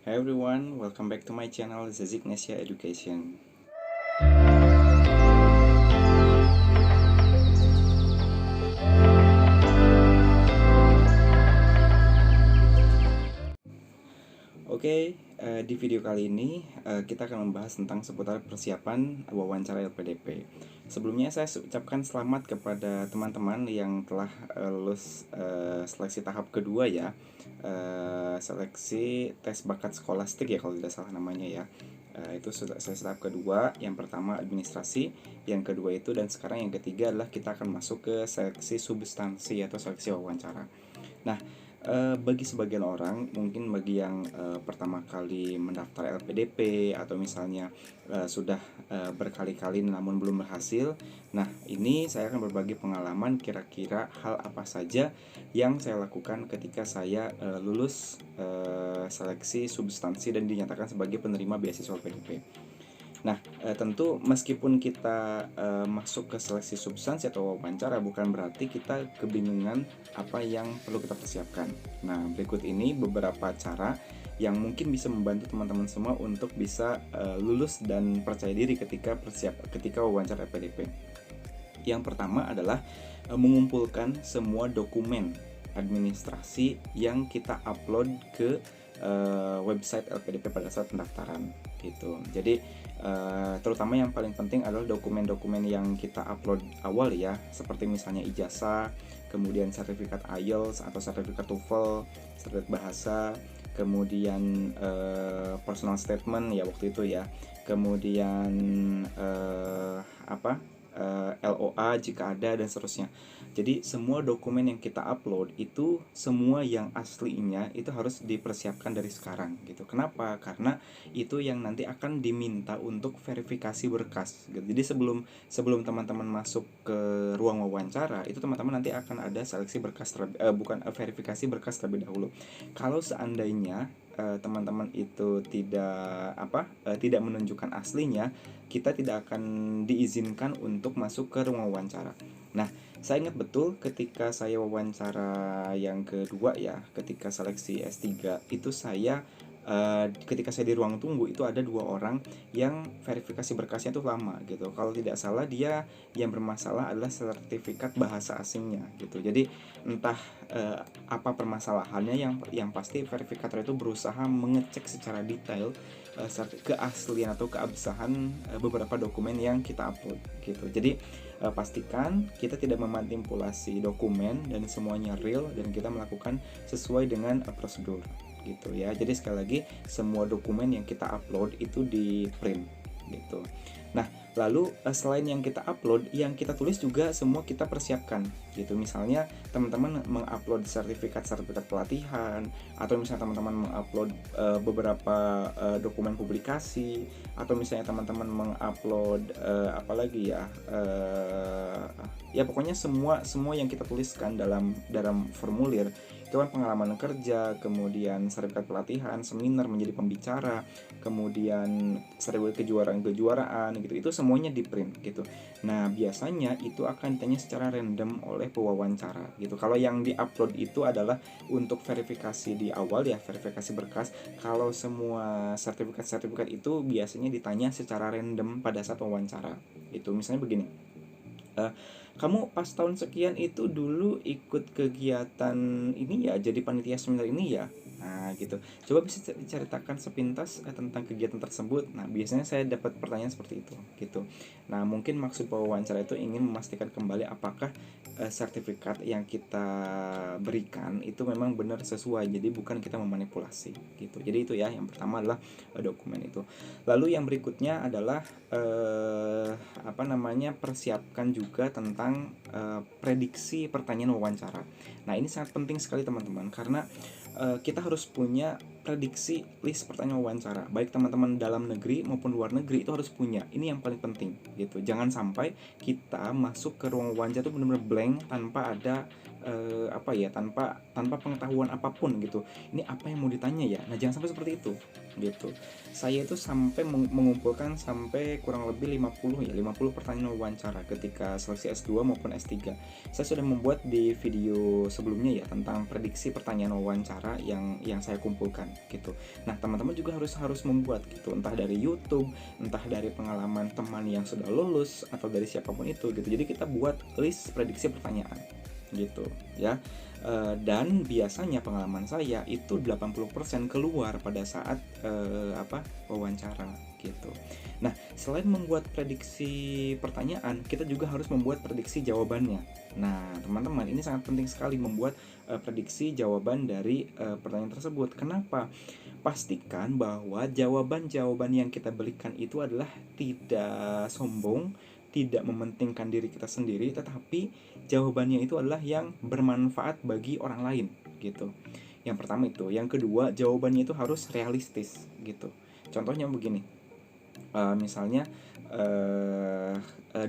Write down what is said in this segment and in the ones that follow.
Hi everyone, welcome back to my channel Zazignesia Education. Di video kali ini kita akan membahas tentang seputar persiapan wawancara LPDP. Sebelumnya saya ucapkan selamat kepada teman-teman yang telah lulus seleksi tahap kedua ya, seleksi tes bakat skolastik ya kalau tidak salah namanya ya. Itu sudah seleksi tahap kedua. Yang pertama administrasi, yang kedua itu dan sekarang yang ketiga adalah kita akan masuk ke seleksi substansi atau seleksi wawancara. Nah, bagi sebagian orang, mungkin bagi yang pertama kali mendaftar LPDP atau misalnya sudah berkali-kali namun belum berhasil. Nah, ini saya akan berbagi pengalaman kira-kira hal apa saja yang saya lakukan ketika saya lulus seleksi substansi dan dinyatakan sebagai penerima beasiswa LPDP. Nah, tentu meskipun kita masuk ke seleksi substansi atau wawancara, bukan berarti kita kebingungan apa yang perlu kita persiapkan. Nah, berikut ini beberapa cara yang mungkin bisa membantu teman-teman semua untuk bisa lulus dan percaya diri ketika wawancara LPDP. Yang pertama adalah mengumpulkan semua dokumen administrasi yang kita upload ke website LPDP pada saat pendaftaran gitu. Jadi terutama yang paling penting adalah dokumen-dokumen yang kita upload awal ya, seperti misalnya ijazah, kemudian sertifikat IELTS atau sertifikat TOEFL, sertifikat bahasa, kemudian personal statement ya waktu itu ya, kemudian LOA jika ada dan seterusnya. Jadi semua dokumen yang kita upload itu semua yang aslinya itu harus dipersiapkan dari sekarang gitu. Kenapa? Karena itu yang nanti akan diminta untuk verifikasi berkas gitu. Jadi sebelum teman-teman masuk ke ruang wawancara, itu teman-teman nanti akan ada seleksi berkas verifikasi berkas terlebih dahulu. Kalau seandainya teman-teman itu tidak menunjukkan aslinya, kita tidak akan diizinkan untuk masuk ke ruang wawancara. Nah, saya ingat betul ketika saya wawancara yang kedua ya, ketika seleksi S3 itu ketika saya di ruang tunggu itu ada dua orang yang verifikasi berkasnya tuh lama gitu. Kalau tidak salah dia yang bermasalah adalah sertifikat bahasa asingnya gitu. Jadi entah apa permasalahannya, yang pasti verifikator itu berusaha mengecek secara detail keaslian atau keabsahan beberapa dokumen yang kita upload gitu. Jadi pastikan kita tidak memanipulasi dokumen dan semuanya real dan kita melakukan sesuai dengan prosedur gitu ya. Jadi sekali lagi semua dokumen yang kita upload itu di print gitu. Nah, lalu selain yang kita upload, yang kita tulis juga semua kita persiapkan gitu. Misalnya teman-teman mengupload sertifikat pelatihan, atau misalnya teman-teman mengupload beberapa dokumen publikasi, atau misalnya teman-teman mengupload ya pokoknya semua yang kita tuliskan dalam formulir itu kan pengalaman kerja, kemudian sertifikat pelatihan, seminar, menjadi pembicara, kemudian sertifikat kejuaraan gitu, itu semuanya di print gitu. Nah, biasanya itu akan ditanya secara random oleh pewawancara gitu. Kalau yang diupload itu adalah untuk verifikasi di awal ya, verifikasi berkas. Kalau semua sertifikat itu biasanya ditanya secara random pada saat wawancara. Itu misalnya begini, kamu pas tahun sekian itu dulu ikut kegiatan ini ya, jadi panitia seminar ini ya. Nah gitu, coba bisa diceritakan sepintas tentang kegiatan tersebut. Nah biasanya saya dapat pertanyaan seperti itu gitu. Nah mungkin maksud wawancara itu ingin memastikan kembali apakah sertifikat yang kita berikan itu memang benar sesuai, jadi bukan kita memanipulasi gitu. Jadi itu ya, yang pertama adalah dokumen itu. Lalu yang berikutnya adalah persiapkan juga tentang prediksi pertanyaan wawancara. Nah ini sangat penting sekali teman-teman, karena kita harus punya prediksi list pertanyaan wawancara, baik teman-teman dalam negeri maupun luar negeri itu harus punya. Ini yang paling penting gitu. Jangan sampai kita masuk ke ruang wawancara itu benar-benar blank tanpa ada apa ya, tanpa tanpa pengetahuan apapun gitu. Ini apa yang mau ditanya ya? Nah, jangan sampai seperti itu gitu. Saya itu sampai mengumpulkan sampai kurang lebih 50 pertanyaan wawancara ketika seleksi S2 maupun S3. Saya sudah membuat di video sebelumnya ya tentang prediksi pertanyaan wawancara yang saya kumpulkan gitu. Nah, teman-teman juga harus harus membuat gitu, entah dari YouTube, entah dari pengalaman teman yang sudah lulus, atau dari siapapun itu gitu. Jadi kita buat list prediksi pertanyaan gitu ya. Dan biasanya pengalaman saya itu 80% keluar pada saat wawancara gitu. Nah, selain membuat prediksi pertanyaan, kita juga harus membuat prediksi jawabannya. Nah, teman-teman, ini sangat penting sekali membuat prediksi jawaban dari pertanyaan tersebut. Kenapa? Pastikan bahwa jawaban-jawaban yang kita berikan itu adalah tidak sombong, tidak mementingkan diri kita sendiri, tetapi jawabannya itu adalah yang bermanfaat bagi orang lain gitu. Yang pertama itu. Yang kedua, jawabannya itu harus realistis gitu. Contohnya begini, misalnya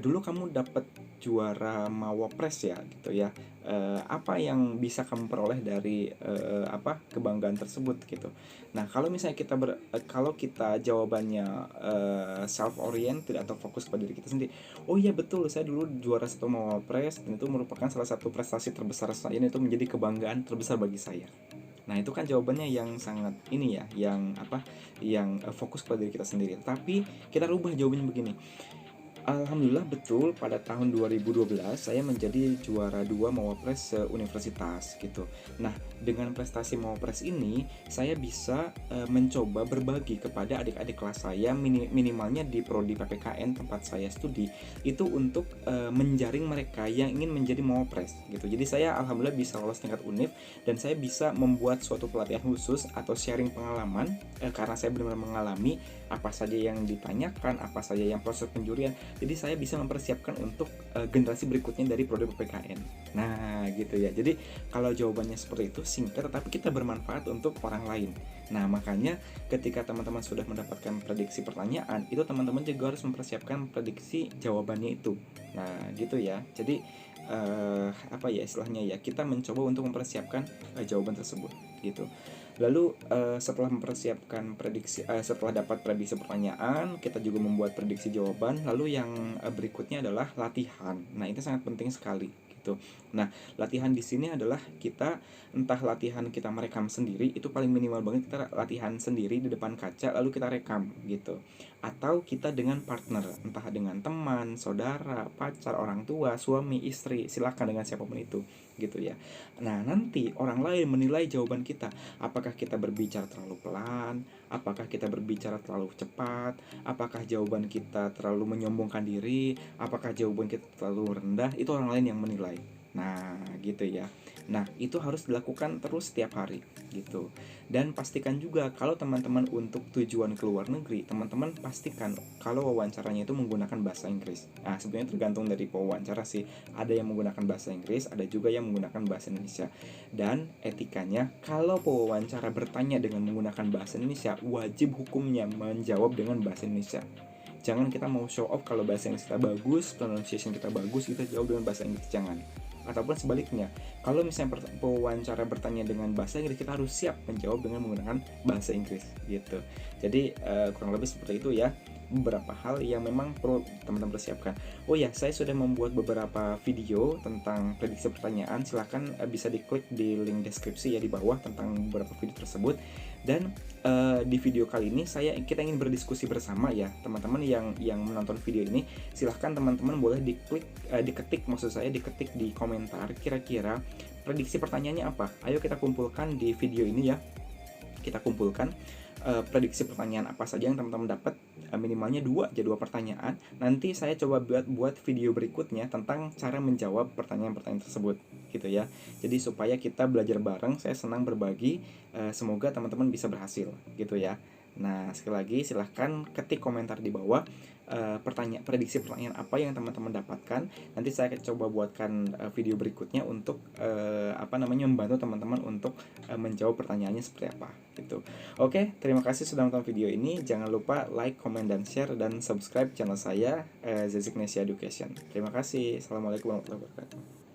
dulu kamu dapat juara Mawapres ya gitu ya. Apa yang bisa kamu peroleh dari kebanggaan tersebut gitu. Nah, kalau misalnya kalau kita jawabannya self oriented atau fokus pada diri kita sendiri, oh iya betul, saya dulu juara satu Mawapres dan itu merupakan salah satu prestasi terbesar saya, itu menjadi kebanggaan terbesar bagi saya. Nah, itu kan jawabannya yang sangat ini ya, yang fokus pada diri kita sendiri. Tapi kita rubah jawabannya begini. Alhamdulillah betul, pada tahun 2012 saya menjadi juara 2 Mawapres universitas gitu. Nah, dengan prestasi Mawapres ini saya bisa mencoba berbagi kepada adik-adik kelas saya, minimalnya di prodi PPKN tempat saya studi, itu untuk menjaring mereka yang ingin menjadi Mawapres gitu. Jadi saya alhamdulillah bisa lolos tingkat univ, dan saya bisa membuat suatu pelatihan khusus atau sharing pengalaman karena saya benar-benar mengalami apa saja yang ditanyakan, apa saja yang proses penjurian. Jadi saya bisa mempersiapkan untuk generasi berikutnya dari prodi PPKN. Nah, gitu ya. Jadi kalau jawabannya seperti itu, singkat tetapi kita bermanfaat untuk orang lain. Nah, makanya ketika teman-teman sudah mendapatkan prediksi pertanyaan, itu teman-teman juga harus mempersiapkan prediksi jawabannya itu. Nah, gitu ya. Jadi istilahnya ya, kita mencoba untuk mempersiapkan jawaban tersebut gitu. Lalu setelah mempersiapkan setelah dapat prediksi pertanyaan, kita juga membuat prediksi jawaban. Lalu yang berikutnya adalah latihan. Nah, itu sangat penting sekali gitu. Nah, latihan di sini adalah kita, entah latihan kita merekam sendiri, itu paling minimal banget, kita latihan sendiri di depan kaca lalu kita rekam gitu. Atau kita dengan partner, entah dengan teman, saudara, pacar, orang tua, suami, istri, silahkan dengan siapapun itu gitu ya. Nah, nanti orang lain menilai jawaban kita. Apakah kita berbicara terlalu pelan? Apakah kita berbicara terlalu cepat? Apakah jawaban kita terlalu menyombongkan diri? Apakah jawaban kita terlalu rendah? Itu orang lain yang menilai. Nah, gitu ya. Nah, itu harus dilakukan terus setiap hari gitu. Dan pastikan juga kalau teman-teman untuk tujuan ke luar negeri, teman-teman pastikan kalau wawancaranya itu menggunakan bahasa Inggris. Nah, sebenarnya tergantung dari pewawancara sih. Ada yang menggunakan bahasa Inggris, ada juga yang menggunakan bahasa Indonesia. Dan etikanya, kalau pewawancara bertanya dengan menggunakan bahasa Indonesia, wajib hukumnya menjawab dengan bahasa Indonesia. Jangan kita mau show off kalau bahasa Inggris kita bagus, pronunciation kita bagus, kita jawab dengan bahasa Inggris, jangan. Ataupun sebaliknya, kalau misalnya pewawancara bertanya dengan bahasa Inggris, kita harus siap menjawab dengan menggunakan bahasa Inggris gitu. Jadi kurang lebih seperti itu ya, beberapa hal yang memang perlu teman-teman persiapkan. Oh ya, saya sudah membuat beberapa video tentang prediksi pertanyaan. Silahkan bisa diklik di link deskripsi ya di bawah tentang beberapa video tersebut. Dan di video kali ini kita ingin berdiskusi bersama ya, teman-teman yang menonton video ini. Silahkan teman-teman boleh diketik di komentar kira-kira prediksi pertanyaannya apa. Ayo kita kumpulkan di video ini ya. Kita kumpulkan prediksi pertanyaan apa saja yang teman-teman dapat, minimalnya dua pertanyaan. Nanti saya coba buat video berikutnya tentang cara menjawab pertanyaan-pertanyaan tersebut gitu ya. Jadi supaya kita belajar bareng, saya senang berbagi, semoga teman-teman bisa berhasil gitu ya. Nah, sekali lagi silahkan ketik komentar di bawah prediksi pertanyaan apa yang teman-teman dapatkan. Nanti saya coba buatkan video berikutnya untuk membantu teman-teman untuk menjawab pertanyaannya seperti apa gitu. Oke, terima kasih sudah menonton video ini. Jangan lupa like, comment, dan share, dan subscribe channel saya, Zeziknesia Education. Terima kasih. Assalamualaikum warahmatullahi wabarakatuh.